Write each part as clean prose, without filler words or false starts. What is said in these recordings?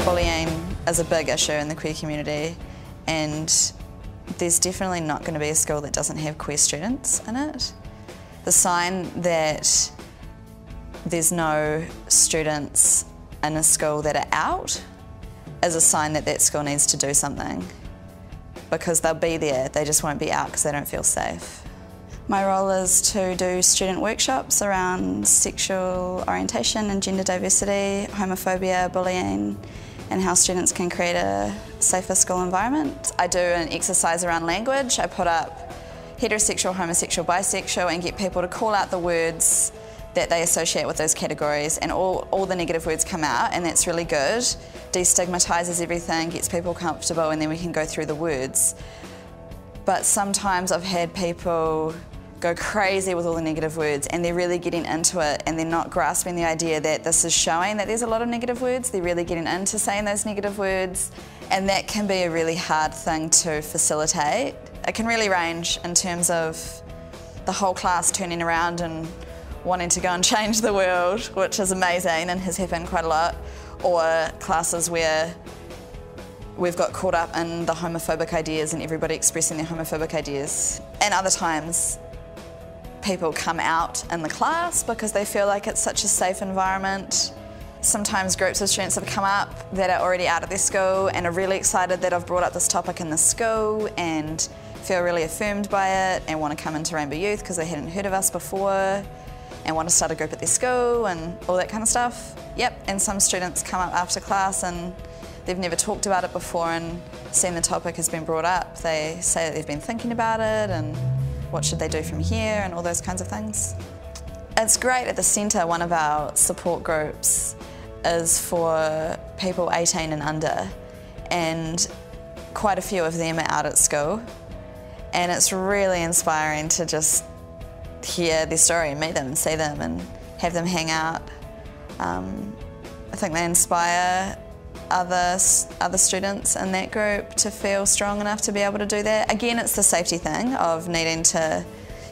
Bullying is a big issue in the queer community, and there's definitely not going to be a school that doesn't have queer students in it. The sign that there's no students in a school that are out is a sign that that school needs to do something, because they'll be there, they just won't be out because they don't feel safe. My role is to do student workshops around sexual orientation and gender diversity, homophobia, bullying, and how students can create a safer school environment. I do an exercise around language. I put up heterosexual, homosexual, bisexual, and get people to call out the words that they associate with those categories, and all the negative words come out, and that's really good. Destigmatises everything, gets people comfortable, and then we can go through the words. But sometimes I've had people go crazy with all the negative words, and they're really getting into it, and they're not grasping the idea that this is showing that there's a lot of negative words. They're really getting into saying those negative words, and that can be a really hard thing to facilitate. It can really range in terms of the whole class turning around and wanting to go and change the world, which is amazing and has happened quite a lot, or classes where we've got caught up in the homophobic ideas and everybody expressing their homophobic ideas. And other times, people come out in the class because they feel like it's such a safe environment. Sometimes groups of students have come up that are already out of their school and are really excited that I've brought up this topic in the school and feel really affirmed by it and want to come into Rainbow Youth because they hadn't heard of us before and want to start a group at their school and all that kind of stuff. Yep, and some students come up after class and they've never talked about it before and seen the topic has been brought up. They say that they've been thinking about it and what should they do from here and all those kinds of things. It's great at the centre. One of our support groups is for people 18 and under, and quite a few of them are out at school, and it's really inspiring to just hear their story and meet them and see them and have them hang out. I think they inspire other students in that group to feel strong enough to be able to do that. Again, it's the safety thing of needing to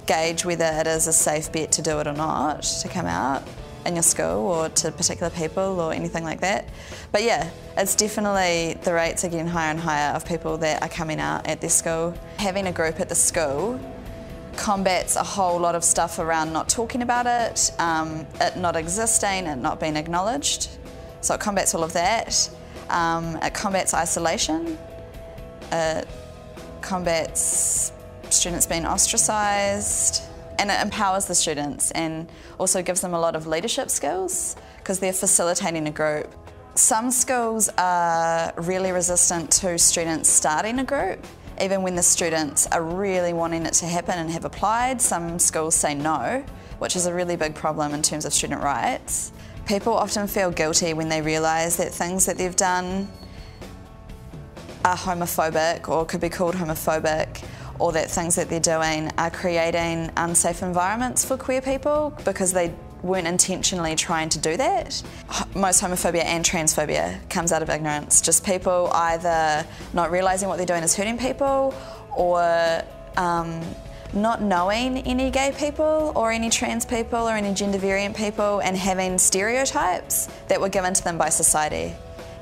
gauge whether it is a safe bet to do it or not, to come out in your school or to particular people or anything like that. But yeah, it's definitely, the rates are getting higher and higher of people that are coming out at their school. Having a group at the school combats a whole lot of stuff around not talking about it, it not existing, it not being acknowledged. So it combats all of that. It combats isolation. It combats students being ostracised, and it empowers the students and also gives them a lot of leadership skills because they're facilitating a group. Some schools are really resistant to students starting a group, even when the students are really wanting it to happen and have applied. Some schools say no, which is a really big problem in terms of student rights. People often feel guilty when they realise that things that they've done are homophobic or could be called homophobic, or that things that they're doing are creating unsafe environments for queer people because they weren't intentionally trying to do that. Most homophobia and transphobia comes out of ignorance, just people either not realising what they're doing is hurting people, or not knowing any gay people or any trans people or any gender variant people and having stereotypes that were given to them by society.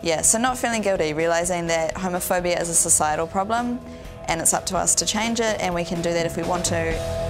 Yeah, so not feeling guilty, realising that homophobia is a societal problem and it's up to us to change it, and we can do that if we want to.